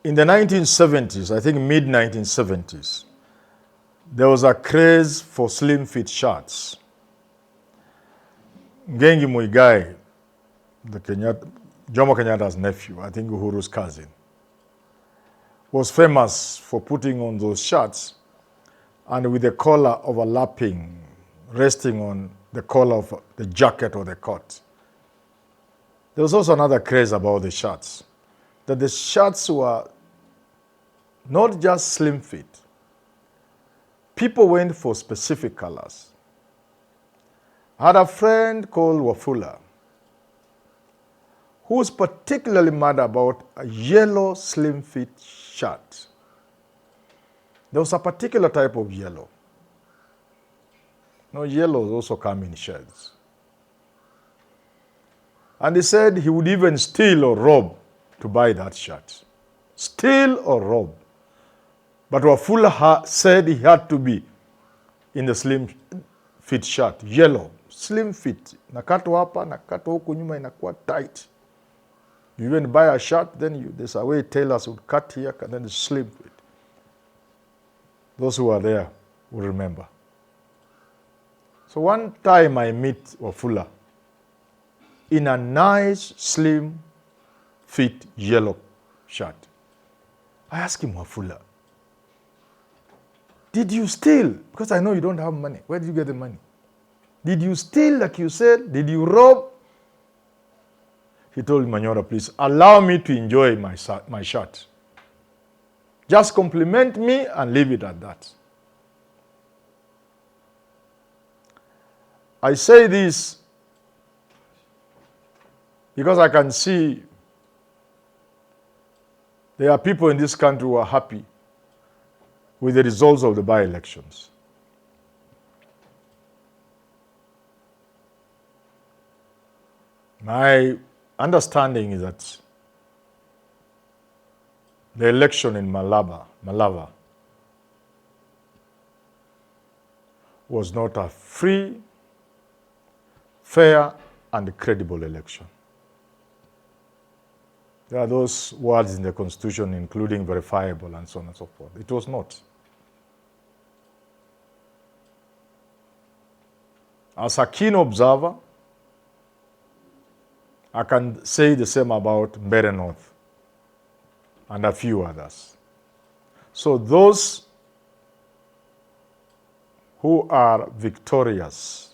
In the 1970s, I think mid-1970s, there was a craze for slim fit shirts. Ngengi Muigai, Jomo Kenyatta's nephew, I think Uhuru's cousin, was famous for putting on those shirts and with the collar overlapping, resting on the collar of the jacket or the coat. There was also another craze about the shirts, that the shirts were not just slim fit. People went for specific colors. I had a friend called Wafula who was particularly mad about a yellow slim fit shirt. There was a particular type of yellow. No, yellows also come in shades. And he said he would even steal or rob to buy that shirt. Steal or rob. But Wafula said he had to be in the slim fit shirt, yellow, slim fit. Nakatwa hapa, nakatwa huku nyuma inakuwa tight. You even buy a shirt, then there's a way tailors would cut here and then it's slim fit. Those who are there will remember. So one time I meet Wafula in a nice, slim fit yellow shirt. I asked him, Wafula, did you steal? Because I know you don't have money. Where did you get the money? Did you steal like you said? Did you rob? He told Manyora, please allow me to enjoy my shirt. Just compliment me and leave it at that. I say this because I can see there are people in this country who are happy with the results of the by-elections. My understanding is that the election in Malava was not a free, fair, and credible election. There are those words in the Constitution, including verifiable and so on and so forth. It was not. As a keen observer, I can say the same about Mbeere North and a few others. So those who are victorious,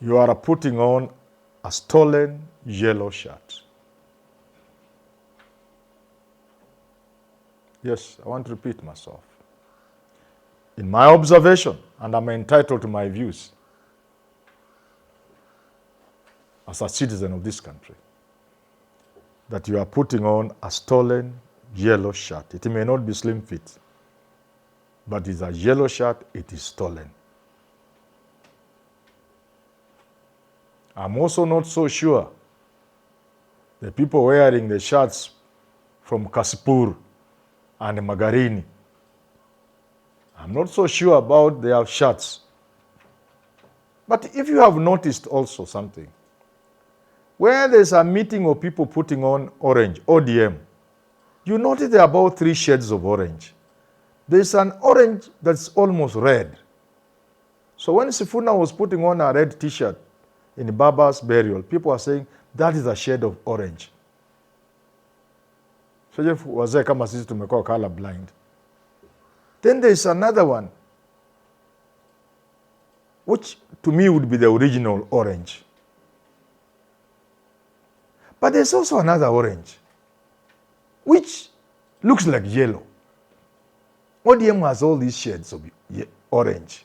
you are putting on a stolen yellow shirt. Yes, I want to repeat myself. In my observation, and I'm entitled to my views as a citizen of this country, that you are putting on a stolen yellow shirt. It may not be slim fit, but it's a yellow shirt, it is stolen. I'm also not so sure the people wearing the shirts from Kasipur and Magarini, I'm not so sure about their shirts. But if you have noticed also something, where there's a meeting of people putting on orange, ODM, you notice there are about 3 shades of orange. There's an orange that's almost red. So when Sifuna was putting on a red t-shirt in Baba's burial, people are saying that is a shade of orange. So wazee kama sisi tumekuwa color blind. Then there's another one, which to me would be the original orange. But there's also another orange, which looks like yellow. ODM has all these shades of orange.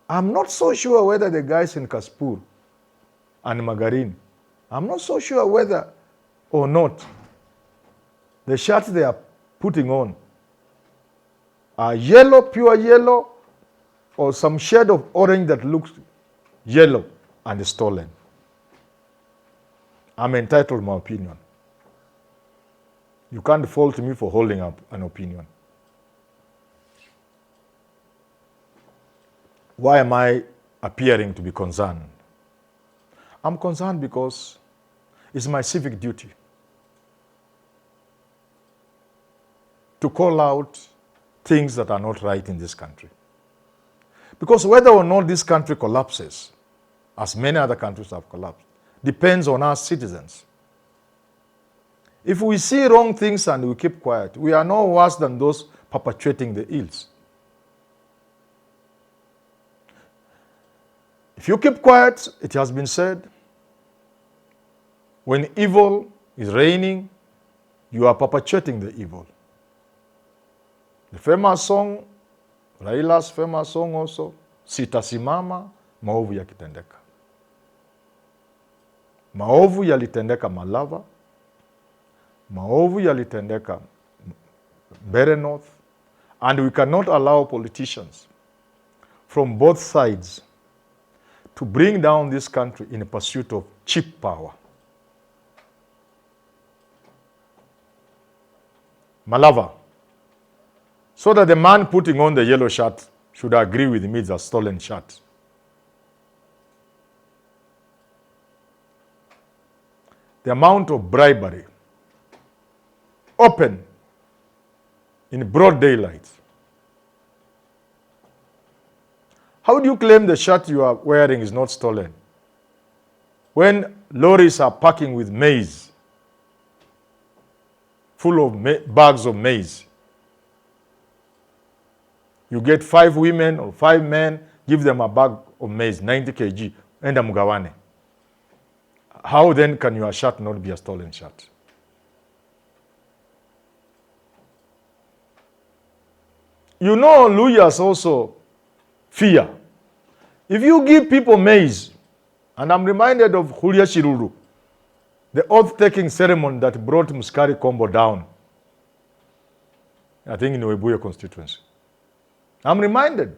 I'm not so sure whether the guys in Kaspur and Magarin, I'm not so sure whether or not the shirts they are putting on are yellow, pure yellow, or some shade of orange that looks yellow and stolen. I'm entitled to my opinion. You can't fault me for holding up an opinion. Why am I appearing to be concerned? I'm concerned because it's my civic duty. to call out things that are not right in this country. Because whether or not this country collapses, as many other countries have collapsed, depends on us citizens. If we see wrong things and we keep quiet, we are no worse than those perpetuating the ills. If you keep quiet, it has been said, when evil is reigning, you are perpetuating the evil. The famous song, Raila's famous song also, sitasimama maovu yakitendeka. Maovu yalitendeka Malava, maovu yalitendeka Mbeere North, and we cannot allow politicians from both sides to bring down this country in pursuit of cheap power. Malava, so that the man putting on the yellow shirt should agree with me it's a stolen shirt. The amount of bribery, open, in broad daylight. How do you claim the shirt you are wearing is not stolen when lorries are packing with maize, full of bags of maize? You get 5 women or 5 men, give them a bag of maize, 90 kg, enda mugawane. How then can your shirt not be a stolen shirt? You know, lawyers also fear. If you give people maize, and I'm reminded of Hulia Shiruru, the oath-taking ceremony that brought Muskari Kombo down, I think in Webuye constituency. I'm reminded,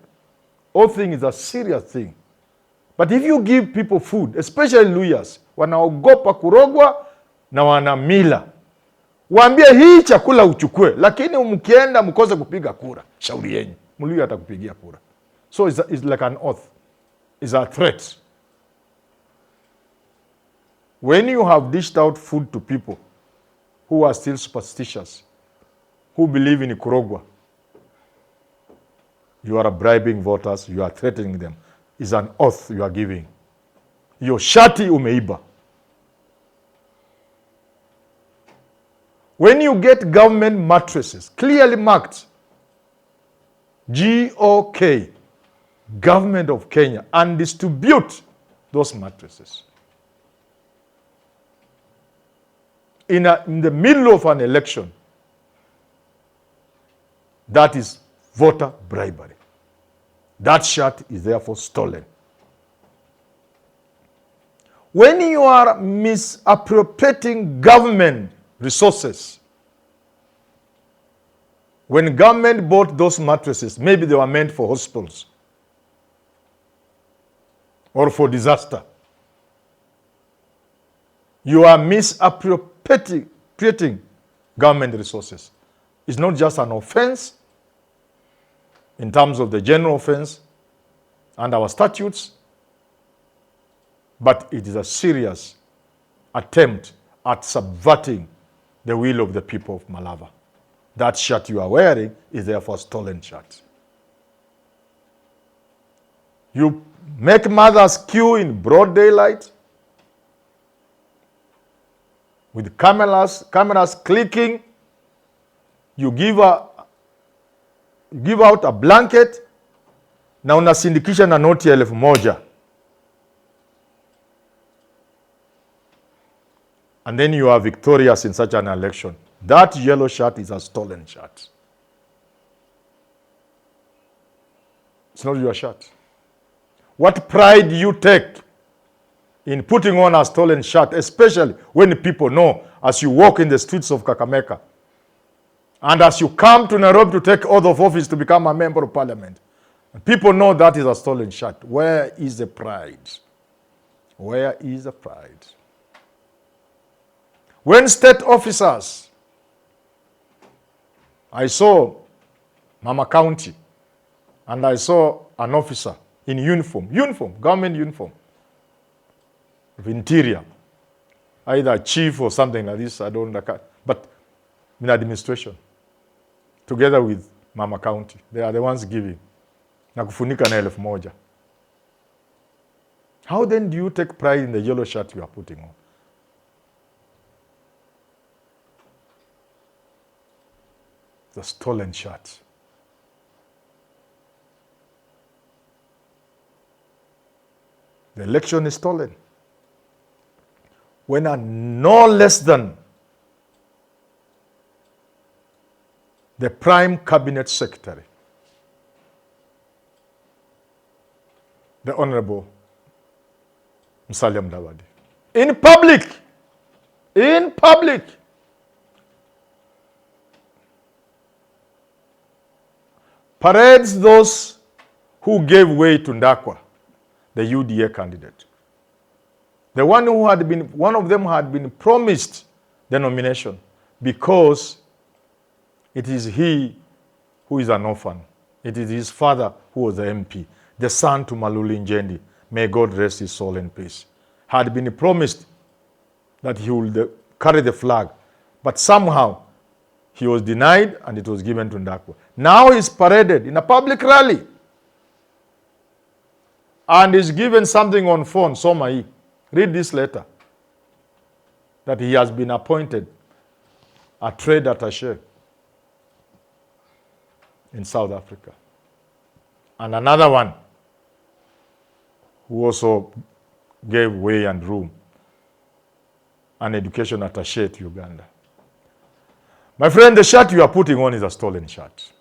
oathing is a serious thing. But if you give people food, especially lawyers, wanaogopa kurogwa na wanamila, waambie hii chakula uchukue, lakini mkienda mkose kupiga kura, shauri yenyu, mluya atakupigia kura. So it's like an oath. It's a threat. When you have dished out food to people who are still superstitious, who believe in kurogwa, you are bribing voters, you are threatening them. It's an oath you are giving. Your shati umeiba. When you get government mattresses, clearly marked, GOK, Government of Kenya, and distribute those mattresses in the middle of an election, that is voter bribery. That shirt is therefore stolen. When you are misappropriating government resources, when government bought those mattresses, maybe they were meant for hospitals or for disaster. You are misappropriating government resources. It's not just an offense in terms of the general offense and our statutes, but it is a serious attempt at subverting the will of the people of Malava. That shirt you are wearing is therefore a stolen shirt. You make mothers queue in broad daylight with cameras clicking. You give out a blanket na unasindikisha na noti ya 1,000. And then you are victorious in such an election. That yellow shirt is a stolen shirt. It's not your shirt. What pride you take in putting on a stolen shirt, especially when people know as you walk in the streets of Kakamega and as you come to Nairobi to take oath of office to become a member of parliament. And people know that is a stolen shirt. Where is the pride? Where is the pride? When state officers, I saw Mama County, and I saw an officer in uniform, government uniform, of interior, either chief or something like this, I don't know, but in administration. together with Mama County. They are the ones giving. Na kufunika na 1,000. How then do you take pride in the yellow shirt you are putting on? The stolen shirt. The election is stolen. When are no less than the prime cabinet secretary, the Honorable Mudavadi, in public, parades those who gave way to Ndakwa, the UDA candidate. The one of them had been promised the nomination because it is he who is an orphan. It is his father who was the MP, the son to Maluli Njendi. May God rest his soul in peace. Had been promised that he would carry the flag, but somehow he was denied and it was given to Ndakwa. Now he's paraded in a public rally and is given something on phone, Somai. Read this letter, that he has been appointed a trade attaché in South Africa. And another one who also gave way and room, an education attaché to Uganda. My friend, the shirt you are putting on is a stolen shirt.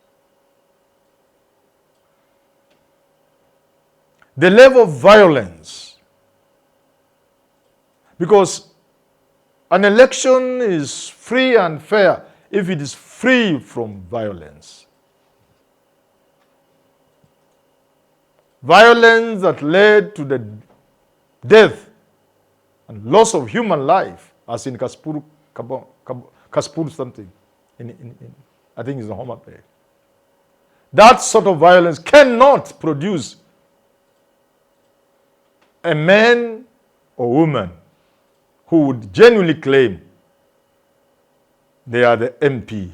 The level of violence, because an election is free and fair if it is free from violence. Violence that led to the death and loss of human life, as in Kaspur something, I think it's the Homa Bay. That sort of violence cannot produce a man or woman who would genuinely claim they are the MP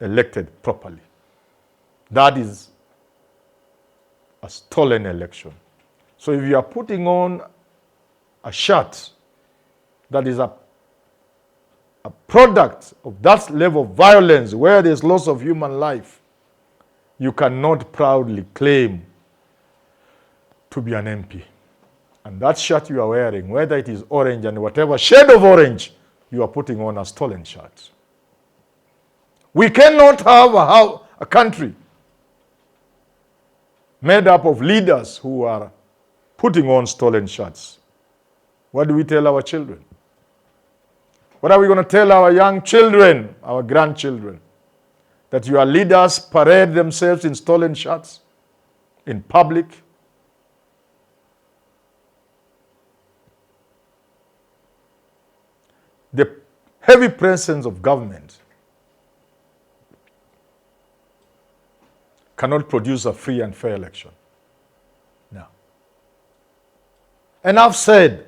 elected properly. That is a stolen election. So if you are putting on a shirt that is a product of that level of violence where there's loss of human life, you cannot proudly claim to be an MP. And that shirt you are wearing, whether it is orange and whatever shade of orange, you are putting on a stolen shirt. We cannot have a country made up of leaders who are putting on stolen shirts. What do we tell our children? What are we going to tell our young children, our grandchildren? That your leaders parade themselves in stolen shirts in public? The heavy presence of government cannot produce a free and fair election. No. Enough said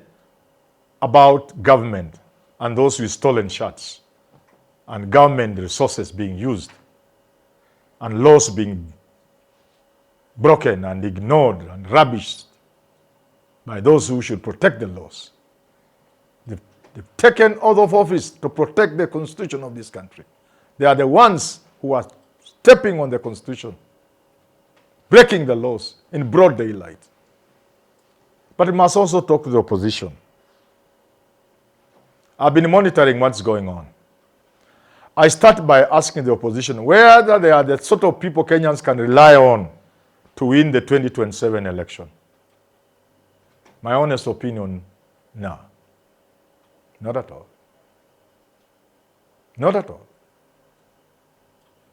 about government and those with stolen shirts and government resources being used and laws being broken and ignored and rubbished by those who should protect the laws. They've taken oath of office to protect the constitution of this country. They are the ones who are stepping on the constitution, breaking the laws in broad daylight. But we must also talk to the opposition. I've been monitoring what's going on. I start by asking the opposition whether they are the sort of people Kenyans can rely on to win the 2027 election. My honest opinion, no. Not at all. Not at all.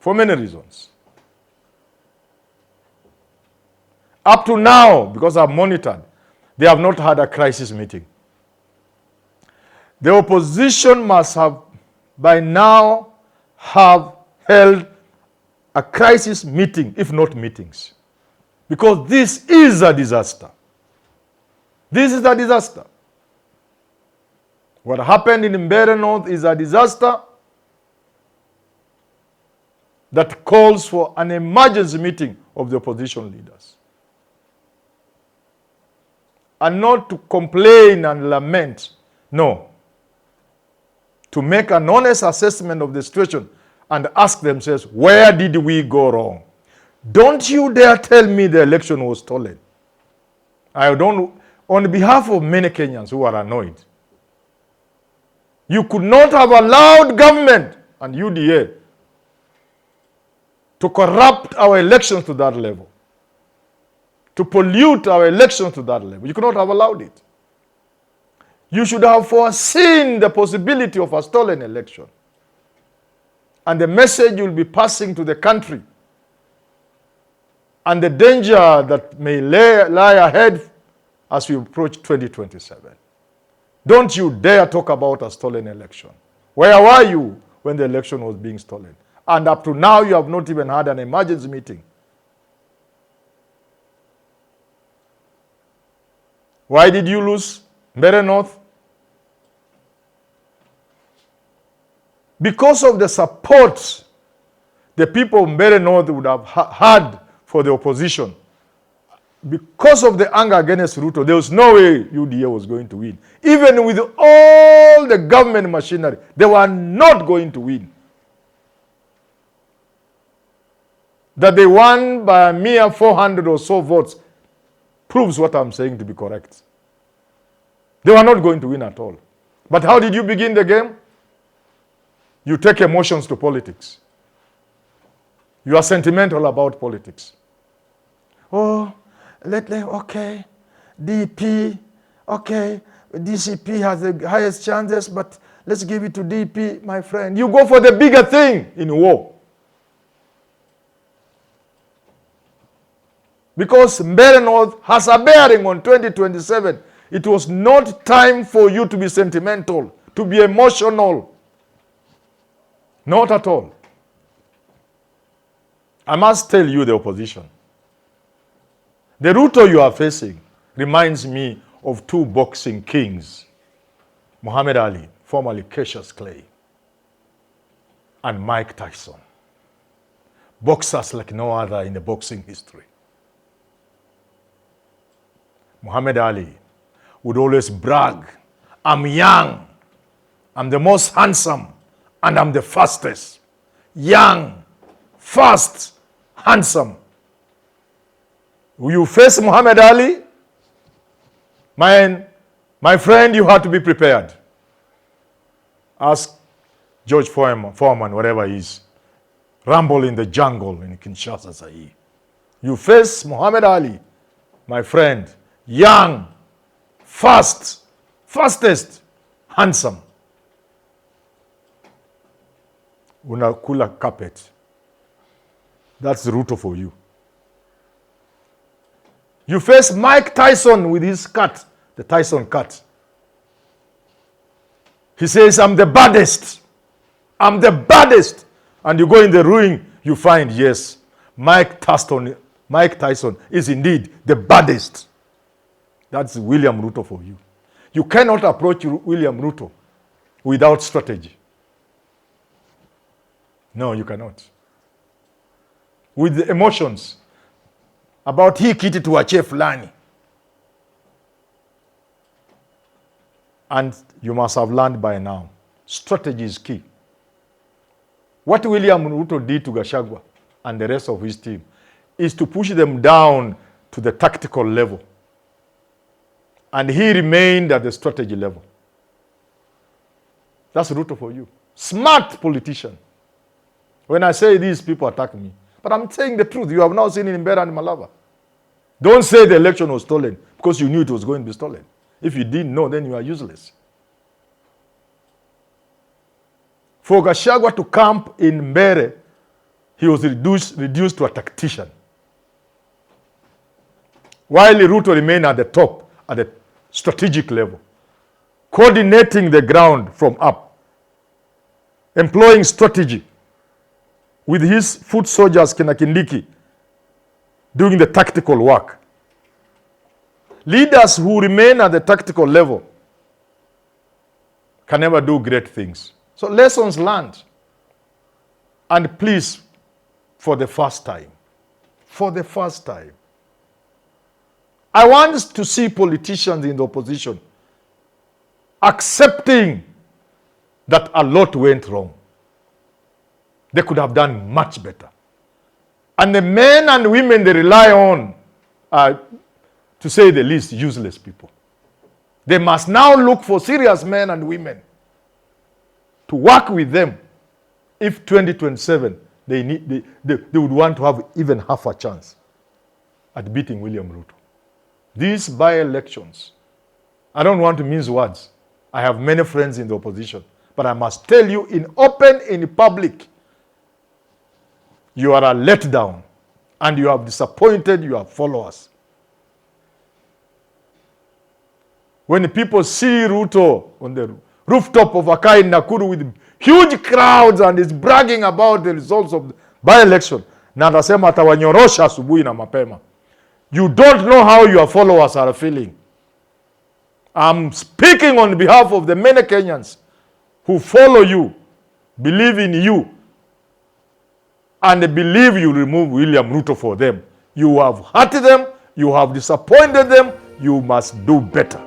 For many reasons. Up to now, because I've monitored, they have not had a crisis meeting. The opposition must have, by now, have held a crisis meeting, if not meetings. Because this is a disaster. This is a disaster. What happened in Mbeere North is a disaster. that calls for an emergency meeting of the opposition leaders. And not to complain and lament. No. To make an honest assessment of the situation and ask themselves, where did we go wrong? Don't you dare tell me the election was stolen. I don't, on behalf of many Kenyans who are annoyed, you could not have allowed government and UDA to corrupt our elections to that level, to pollute our elections to that level. You could not have allowed it. You should have foreseen the possibility of a stolen election. And the message you'll be passing to the country and the danger that may lie ahead as we approach 2027. Don't you dare talk about a stolen election. Where were you when the election was being stolen? And up to now, you have not even had an emergency meeting. Why did you lose Mbeere North? Because of the support the people of Mbeere North would have had for the opposition. Because of the anger against Ruto, there was no way UDA was going to win. Even with all the government machinery, they were not going to win. That they won by a mere 400 or so votes proves what I'm saying to be correct. They were not going to win at all. But how did you begin the game? You take emotions to politics. You are sentimental about politics. Oh, okay, DP, okay, DCP has the highest chances, but let's give it to DP, my friend. You go for the bigger thing in war. Because Mbeere North has a bearing on 2027. It was not time for you to be sentimental, to be emotional. Not at all. I must tell you, the opposition, the Ruto you are facing reminds me of two boxing kings, Muhammad Ali, formerly Cassius Clay, and Mike Tyson. Boxers like no other in the boxing history. Muhammad Ali would always brag, I'm young, I'm the most handsome, and I'm the fastest. Young, fast, handsome. Will you face Muhammad Ali? My friend, you have to be prepared. Ask George Foreman, whatever he is. Rumble in the jungle in Kinshasa, Zaire. You face Muhammad Ali, my friend, young, fast, fastest, handsome. Unakula carpet. That's Ruto for you. You face Mike Tyson with his cut, the Tyson cut. He says, I'm the baddest. I'm the baddest. And you go in the ring, you find, yes, Mike Tyson is indeed the baddest. That's William Ruto for you. You cannot approach William Ruto without strategy. No, you cannot. With the emotions about hii kiti tuachie fulani. And you must have learned by now, strategy is key. What William Ruto did to Gachagua and the rest of his team is to push them down to the tactical level. And he remained at the strategy level. That's Ruto for you. Smart politician. When I say these people attack me, but I'm saying the truth. You have now seen it in Mbeere and Malava. Don't say the election was stolen because you knew it was going to be stolen. If you didn't know, then you are useless. For Gachagua to camp in Mbeere, he was reduced to a tactician. While Ruto remained at the top, at the strategic level, coordinating the ground from up, employing strategy with his foot soldiers, Kindiki, doing the tactical work. Leaders who remain at the tactical level can never do great things. So lessons learned. And please, for the first time. For the first time. I want to see politicians in the opposition accepting that a lot went wrong. They could have done much better. And the men and women they rely on are, to say the least, useless people. They must now look for serious men and women to work with them if 2027 they would want to have even half a chance at beating William Ruto. These by-elections, I don't want to mince words. I have many friends in the opposition, but I must tell you in open, in public, you are a letdown and you have disappointed your followers. When people see Ruto on the rooftop of Akai in Nakuru with huge crowds and is bragging about the results of the by-election, na anasema atawanyorosha asubuhi na mapema. You don't know how your followers are feeling. I'm speaking on behalf of the many Kenyans who follow you, believe in you, and believe you remove William Ruto for them. You have hurt them, you have disappointed them, you must do better.